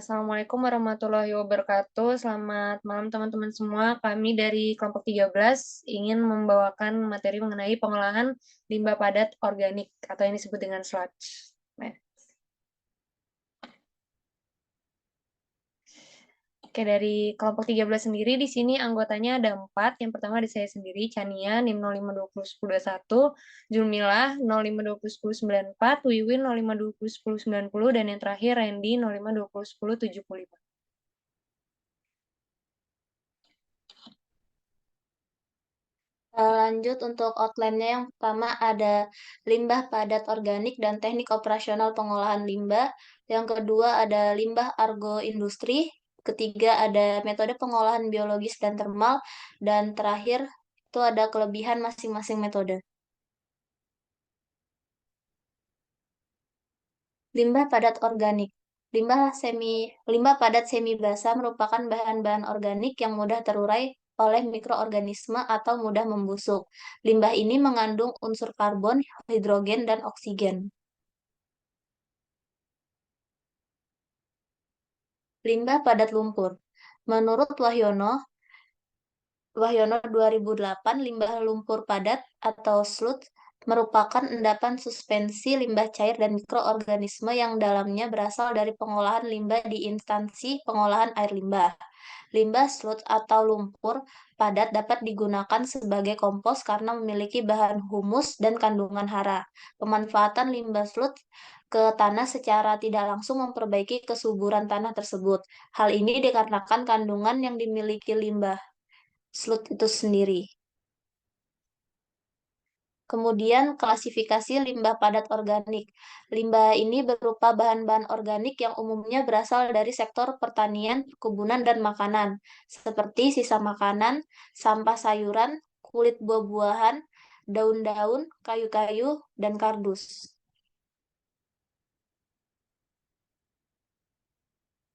Assalamualaikum warahmatullahi wabarakatuh. Selamat malam teman-teman semua. Kami dari kelompok 13 ingin membawakan materi mengenai pengolahan limbah padat organik atau yang disebut dengan sludge. Nah, Oke, dari kelompok 13 sendiri di sini anggotanya ada 4. Yang pertama ada saya sendiri, Chania, NIM 05201021, Julmilah 05201094, Wiwin 05201090, dan yang terakhir Randy 05201075. Lanjut untuk outline-nya, yang pertama ada limbah padat organik dan teknik operasional pengolahan limbah. Yang kedua ada limbah argo industri. Ketiga ada metode pengolahan biologis dan termal. Dan terakhir itu ada kelebihan masing-masing metode. Limbah padat organik. Limbah padat semi basah merupakan bahan-bahan organik yang mudah terurai oleh mikroorganisme atau mudah membusuk. Limbah ini mengandung unsur karbon, hidrogen, dan oksigen. Limbah padat lumpur. Menurut Wahyono 2008, limbah lumpur padat atau sludge merupakan endapan suspensi limbah cair dan mikroorganisme yang dalamnya berasal dari pengolahan limbah di instansi pengolahan air limbah. Limbah sludge atau lumpur padat dapat digunakan sebagai kompos karena memiliki bahan humus dan kandungan hara. Pemanfaatan limbah sludge ke tanah secara tidak langsung memperbaiki kesuburan tanah tersebut. Hal ini dikarenakan kandungan yang dimiliki limbah sludge itu sendiri. Kemudian klasifikasi limbah padat organik. Limbah ini berupa bahan-bahan organik yang umumnya berasal dari sektor pertanian, perkebunan, dan makanan, seperti sisa makanan, sampah sayuran, kulit buah-buahan, daun-daun, kayu-kayu, dan kardus.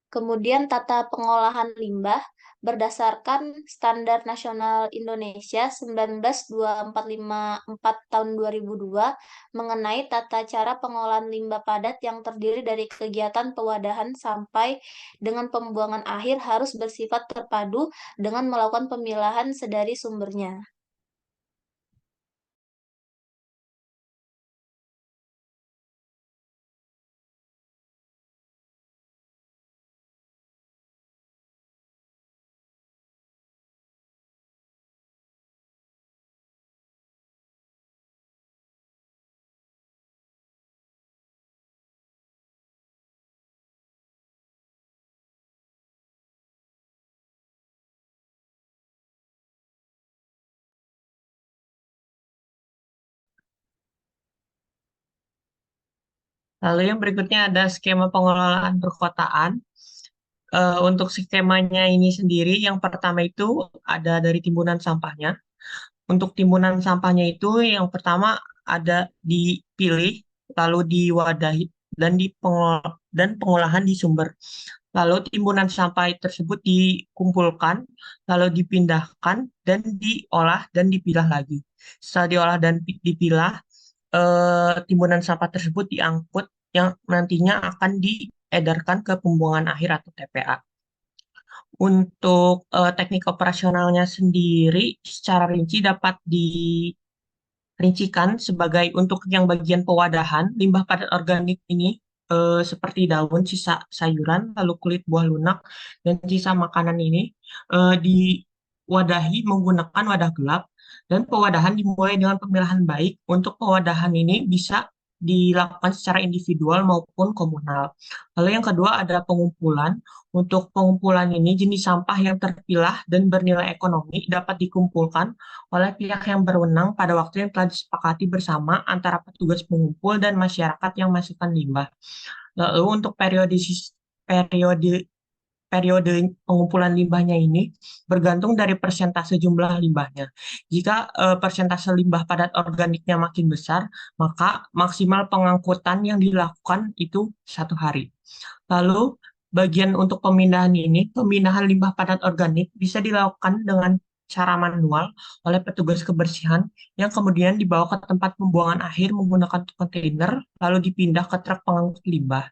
Kemudian tata pengolahan limbah berdasarkan Standar Nasional Indonesia 19245 tahun 2002 mengenai tata cara pengolahan limbah padat yang terdiri dari kegiatan pewadahan sampai dengan pembuangan akhir harus bersifat terpadu dengan melakukan pemilahan sedari sumbernya. Lalu yang berikutnya ada skema pengelolaan perkotaan. Untuk skemanya ini sendiri, yang pertama itu ada dari timbunan sampahnya. Untuk timbunan sampahnya itu yang pertama ada dipilih, lalu diwadahi dan pengolahan di sumber. Lalu timbunan sampah tersebut dikumpulkan, lalu dipindahkan dan diolah dan dipilah lagi. Setelah diolah dan dipilah, timbunan sampah tersebut diangkut yang nantinya akan diedarkan ke pembuangan akhir atau TPA. Untuk teknik operasionalnya sendiri secara rinci dapat dirincikan sebagai untuk yang bagian pewadahan, limbah padat organik ini seperti daun, sisa sayuran, lalu kulit buah lunak, dan sisa makanan ini diwadahi menggunakan wadah gelap, dan pewadahan dimulai dengan pemilahan baik. Untuk pewadahan ini bisa dilakukan secara individual maupun komunal. Lalu yang kedua ada pengumpulan. Untuk pengumpulan ini jenis sampah yang terpilah dan bernilai ekonomi dapat dikumpulkan oleh pihak yang berwenang pada waktu yang telah disepakati bersama antara petugas pengumpul dan masyarakat yang masukkan limbah. Lalu untuk periode periode pengumpulan limbahnya ini bergantung dari persentase jumlah limbahnya. Jika persentase limbah padat organiknya makin besar, maka maksimal pengangkutan yang dilakukan itu 1 hari. Lalu bagian untuk pemindahan limbah padat organik bisa dilakukan dengan cara manual oleh petugas kebersihan yang kemudian dibawa ke tempat pembuangan akhir menggunakan kontainer lalu dipindah ke truk pengangkut limbah.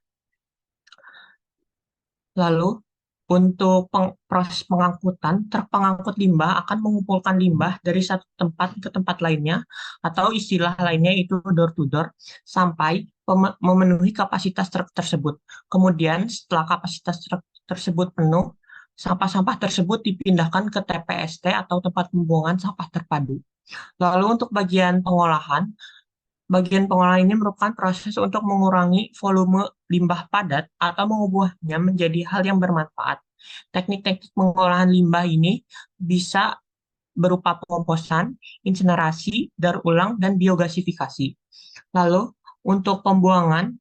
Lalu, untuk proses pengangkutan, truk pengangkut limbah akan mengumpulkan limbah dari satu tempat ke tempat lainnya, atau istilah lainnya itu door to door, sampai memenuhi kapasitas truk tersebut. Kemudian, setelah kapasitas truk tersebut penuh, sampah-sampah tersebut dipindahkan ke TPST atau tempat pembuangan sampah terpadu. Lalu untuk bagian pengolahan ini merupakan proses untuk mengurangi volume limbah padat atau mengubahnya menjadi hal yang bermanfaat. Teknik-teknik pengolahan limbah ini bisa berupa pengomposan, insinerasi, daur ulang, dan biogasifikasi. Lalu, untuk pembuangan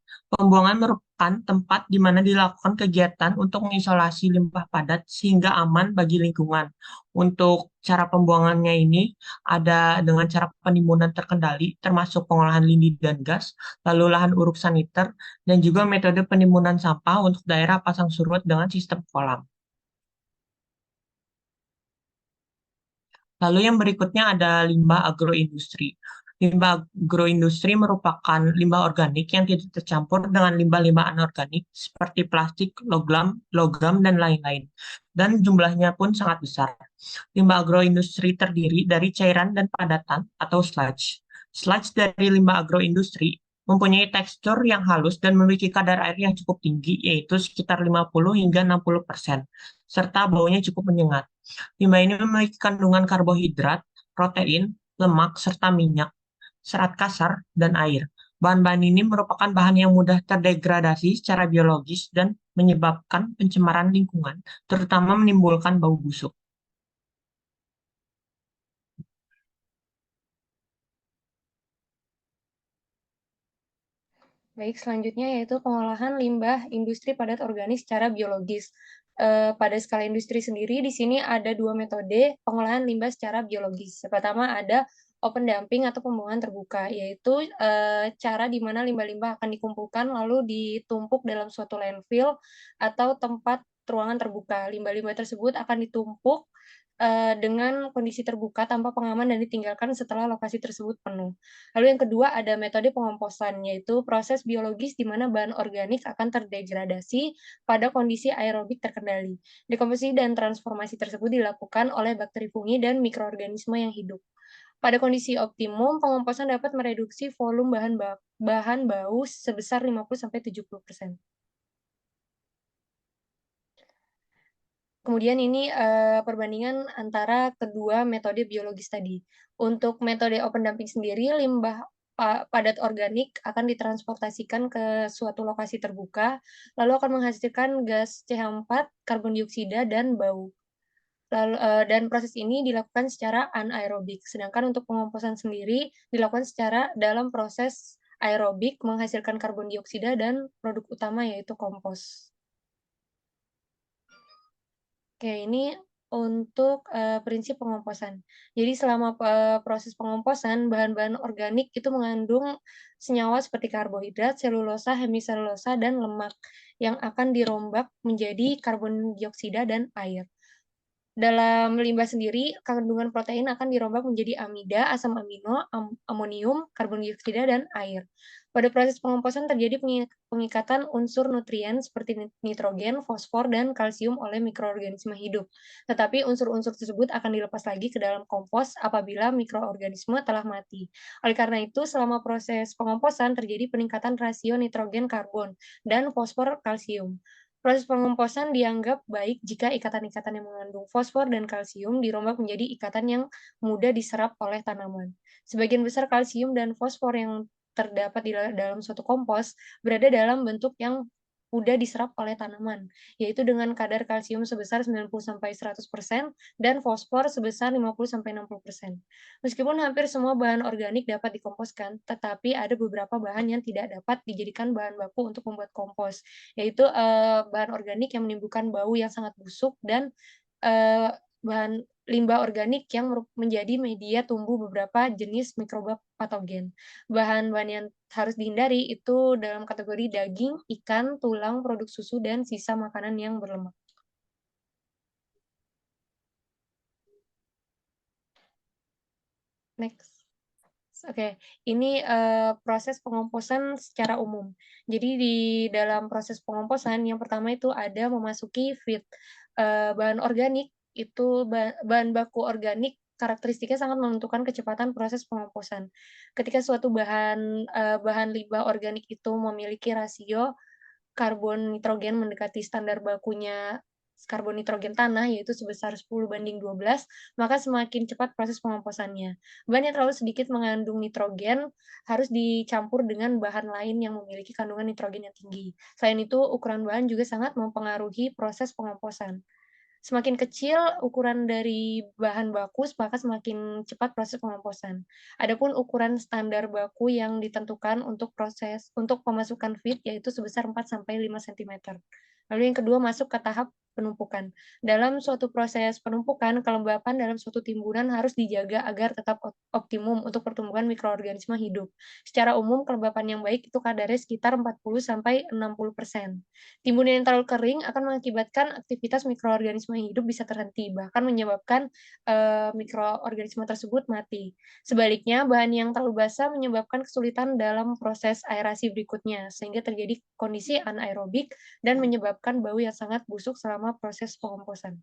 merupakan tempat di mana dilakukan kegiatan untuk mengisolasi limbah padat sehingga aman bagi lingkungan. Untuk cara pembuangannya ini ada dengan cara penimbunan terkendali, termasuk pengolahan lindi dan gas, lalu lahan uruk saniter, dan juga metode penimbunan sampah untuk daerah pasang surut dengan sistem kolam. Lalu yang berikutnya ada limbah agroindustri. Limbah agroindustri merupakan limbah organik yang tidak tercampur dengan limbah-limbah anorganik seperti plastik, logam, dan lain-lain. Dan jumlahnya pun sangat besar. Limbah agroindustri terdiri dari cairan dan padatan atau sludge. Sludge dari limbah agroindustri mempunyai tekstur yang halus dan memiliki kadar air yang cukup tinggi, yaitu sekitar 50 hingga 60%, serta baunya cukup menyengat. Limbah ini memiliki kandungan karbohidrat, protein, lemak, serta minyak, serat kasar, dan air. Bahan-bahan ini merupakan bahan yang mudah terdegradasi secara biologis dan menyebabkan pencemaran lingkungan, terutama menimbulkan bau busuk. Baik, selanjutnya yaitu pengolahan limbah industri padat organik secara biologis. Pada skala industri sendiri, di sini ada dua metode pengolahan limbah secara biologis. Yang pertama ada open dumping atau pembuangan terbuka, yaitu cara di mana limbah-limbah akan dikumpulkan lalu ditumpuk dalam suatu landfill atau tempat ruangan terbuka. Limbah-limbah tersebut akan ditumpuk dengan kondisi terbuka tanpa pengaman dan ditinggalkan setelah lokasi tersebut penuh. Lalu yang kedua ada metode pengomposan, yaitu proses biologis di mana bahan organik akan terdegradasi pada kondisi aerobik terkendali. Dekomposisi dan transformasi tersebut dilakukan oleh bakteri fungi dan mikroorganisme yang hidup. Pada kondisi optimum, pengomposan dapat mereduksi volume bahan bau sebesar 50-70%. Kemudian ini perbandingan antara kedua metode biologis tadi. Untuk metode open dumping sendiri, limbah padat organik akan ditransportasikan ke suatu lokasi terbuka, lalu akan menghasilkan gas CH4, karbon dioksida, dan bau. Dan proses ini dilakukan secara anaerobik. Sedangkan untuk pengomposan sendiri dilakukan secara dalam proses aerobik, menghasilkan karbon dioksida dan produk utama yaitu kompos. Oke, ini untuk prinsip pengomposan. Jadi selama proses pengomposan, bahan-bahan organik itu mengandung senyawa seperti karbohidrat, selulosa, hemiselulosa, dan lemak yang akan dirombak menjadi karbon dioksida dan air. Dalam limbah sendiri, kandungan protein akan dirombak menjadi amida, asam amino, amonium, karbon dioksida, dan air. Pada proses pengomposan terjadi pengikatan unsur nutrien seperti nitrogen, fosfor, dan kalsium oleh mikroorganisme hidup. Tetapi unsur-unsur tersebut akan dilepas lagi ke dalam kompos apabila mikroorganisme telah mati. Oleh karena itu, selama proses pengomposan terjadi peningkatan rasio nitrogen-karbon dan fosfor-kalsium. Proses pengomposan dianggap baik jika ikatan-ikatan yang mengandung fosfor dan kalsium dirombak menjadi ikatan yang mudah diserap oleh tanaman. Sebagian besar kalsium dan fosfor yang terdapat di dalam suatu kompos berada dalam bentuk yang mudah diserap oleh tanaman, yaitu dengan kadar kalsium sebesar 90-100% dan fosfor sebesar 50-60%. Meskipun hampir semua bahan organik dapat dikomposkan, tetapi ada beberapa bahan yang tidak dapat dijadikan bahan baku untuk membuat kompos, yaitu bahan organik yang menimbulkan bau yang sangat busuk dan bahan limbah organik yang menjadi media tumbuh beberapa jenis mikroba patogen. Bahan-bahan yang harus dihindari itu dalam kategori daging, ikan, tulang, produk susu, dan sisa makanan yang berlemak. Next. Oke, ini, proses pengomposan secara umum. Jadi di dalam proses pengomposan yang pertama itu ada memasuki feed, bahan organik itu bahan baku organik karakteristiknya sangat menentukan kecepatan proses pengomposan. Ketika suatu bahan limbah organik itu memiliki rasio karbon nitrogen mendekati standar bakunya karbon nitrogen tanah, yaitu sebesar 10:12, maka semakin cepat proses pengomposannya. Bahan yang terlalu sedikit mengandung nitrogen harus dicampur dengan bahan lain yang memiliki kandungan nitrogen yang tinggi. Selain itu, ukuran bahan juga sangat mempengaruhi proses pengomposan. Semakin kecil ukuran dari bahan baku, maka semakin cepat proses pengomposan. Adapun ukuran standar baku yang ditentukan untuk pemasukan feed yaitu sebesar 4 sampai 5 sentimeter. Lalu yang kedua masuk ke tahap penumpukan. Dalam suatu proses penumpukan, kelembapan dalam suatu timbunan harus dijaga agar tetap optimum untuk pertumbuhan mikroorganisme hidup. Secara umum, kelembapan yang baik itu kadarnya sekitar 40 sampai 60%. Timbunan yang terlalu kering akan mengakibatkan aktivitas mikroorganisme hidup bisa terhenti, bahkan menyebabkan, mikroorganisme tersebut mati. Sebaliknya, bahan yang terlalu basah menyebabkan kesulitan dalam proses aerasi berikutnya, sehingga terjadi kondisi anaerobik dan menyebabkan bau yang sangat busuk selama proses pengomposan.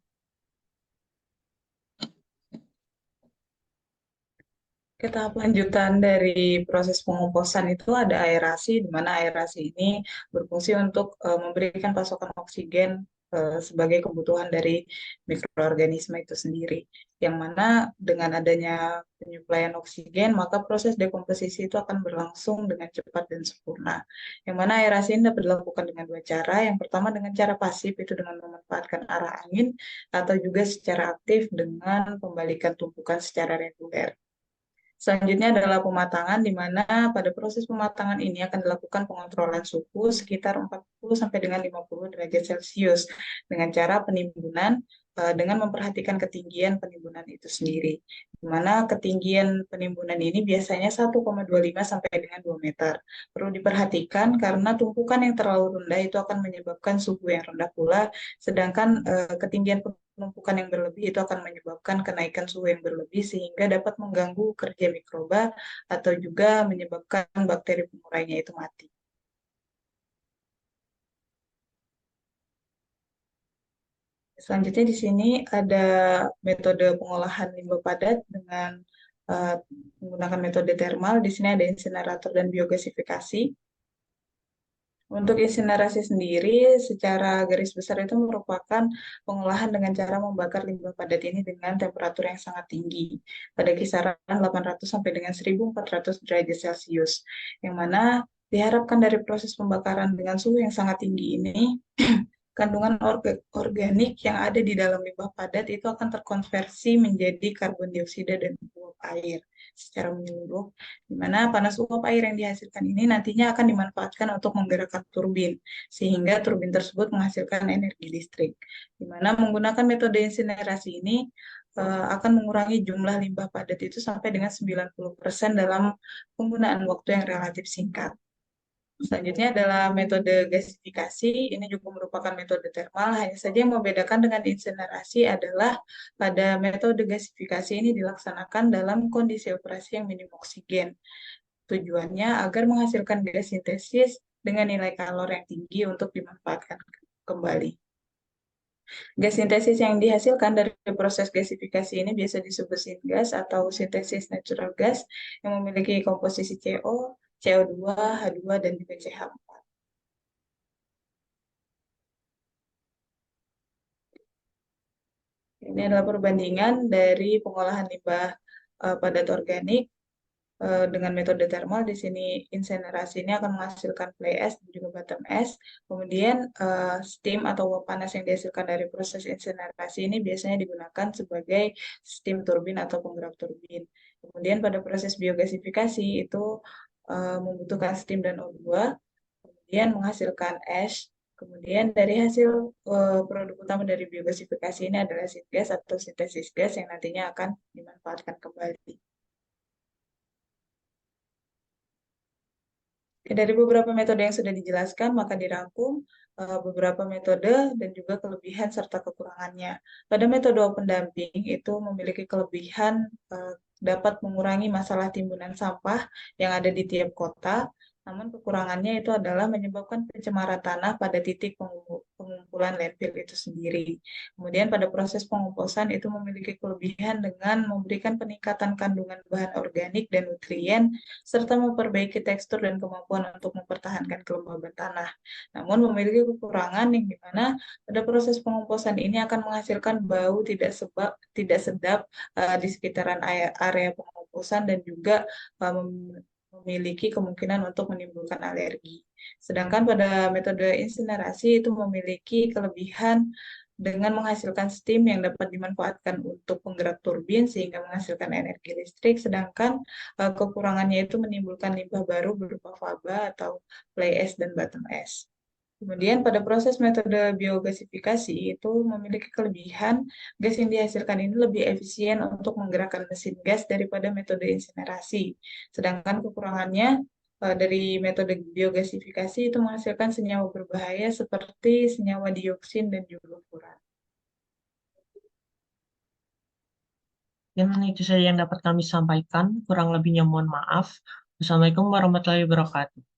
Tahap lanjutan dari proses pengomposan itu ada aerasi, di mana aerasi ini berfungsi untuk memberikan pasokan oksigen sebagai kebutuhan dari mikroorganisme itu sendiri. Yang mana dengan adanya penyuplaian oksigen, maka proses dekomposisi itu akan berlangsung dengan cepat dan sempurna. Yang mana aerasi ini dapat dilakukan dengan dua cara. Yang pertama dengan cara pasif, itu dengan memanfaatkan arah angin, atau juga secara aktif dengan pembalikan tumpukan secara reguler. Selanjutnya adalah pematangan, di mana pada proses pematangan ini akan dilakukan pengontrolan suhu sekitar 40 sampai dengan 50 derajat Celcius dengan cara penimbunan dengan memperhatikan ketinggian penimbunan itu sendiri. Di mana ketinggian penimbunan ini biasanya 1,25 sampai dengan 2 meter. Perlu diperhatikan karena tumpukan yang terlalu rendah itu akan menyebabkan suhu yang rendah pula, sedangkan ketinggian penumpukan yang berlebih itu akan menyebabkan kenaikan suhu yang berlebih sehingga dapat mengganggu kerja mikroba atau juga menyebabkan bakteri pengurainya itu mati. Selanjutnya di sini ada metode pengolahan limbah padat dengan menggunakan metode termal. Di sini ada insinerator dan biogasifikasi. Untuk insinerasi sendiri, secara garis besar itu merupakan pengolahan dengan cara membakar limbah padat ini dengan temperatur yang sangat tinggi, pada kisaran 800 sampai dengan 1400 derajat Celcius, yang mana diharapkan dari proses pembakaran dengan suhu yang sangat tinggi ini, kandungan organik yang ada di dalam limbah padat itu akan terkonversi menjadi karbon dioksida dan uap air secara menyeluruh, di mana panas uap air yang dihasilkan ini nantinya akan dimanfaatkan untuk menggerakkan turbin, sehingga turbin tersebut menghasilkan energi listrik. Di mana menggunakan metode insinerasi ini akan mengurangi jumlah limbah padat itu sampai dengan 90% dalam penggunaan waktu yang relatif singkat. Selanjutnya adalah metode gasifikasi. Ini juga merupakan metode termal, hanya saja yang membedakan dengan insinerasi adalah pada metode gasifikasi ini dilaksanakan dalam kondisi operasi yang minim oksigen. Tujuannya agar menghasilkan gas sintesis dengan nilai kalor yang tinggi untuk dimanfaatkan kembali. Gas sintesis yang dihasilkan dari proses gasifikasi ini biasa disebut syngas atau sintesis natural gas yang memiliki komposisi CO, CO2, H2, dan juga CH4. Ini adalah perbandingan dari pengolahan limbah padat organik dengan metode termal. Di sini insinerasi ini akan menghasilkan fly ash dan juga bottom ash. Kemudian steam atau uap panas yang dihasilkan dari proses insinerasi ini biasanya digunakan sebagai steam turbin atau penggerak turbin. Kemudian pada proses biogasifikasi itu membutuhkan steam dan O2, kemudian menghasilkan ash. Kemudian dari hasil produk utama dari biogasifikasi ini adalah syngas atau sintesis gas yang nantinya akan dimanfaatkan kembali. Dari beberapa metode yang sudah dijelaskan, maka dirangkum beberapa metode dan juga kelebihan serta kekurangannya. Pada metode open damping itu memiliki kelebihan dapat mengurangi masalah timbunan sampah yang ada di tiap kota. Namun kekurangannya itu adalah menyebabkan pencemaran tanah pada titik pengumpulan landfill itu sendiri. Kemudian pada proses pengomposan itu memiliki kelebihan dengan memberikan peningkatan kandungan bahan organik dan nutrien, serta memperbaiki tekstur dan kemampuan untuk mempertahankan kelembaban tanah. Namun memiliki kekurangan yang dimana pada proses pengomposan ini akan menghasilkan bau tidak sedap di sekitaran area pengomposan dan juga memiliki kemungkinan untuk menimbulkan alergi. Sedangkan pada metode insinerasi itu memiliki kelebihan dengan menghasilkan steam yang dapat dimanfaatkan untuk penggerak turbin sehingga menghasilkan energi listrik, sedangkan kekurangannya itu menimbulkan limbah baru berupa faba atau fly ash dan bottom ash. Kemudian pada proses metode biogasifikasi itu memiliki kelebihan gas yang dihasilkan ini lebih efisien untuk menggerakkan mesin gas daripada metode insinerasi. Sedangkan kekurangannya dari metode biogasifikasi itu menghasilkan senyawa berbahaya seperti senyawa dioksin dan juga furan. Dan itu saja yang dapat kami sampaikan. Kurang lebihnya mohon maaf. Wassalamualaikum warahmatullahi wabarakatuh.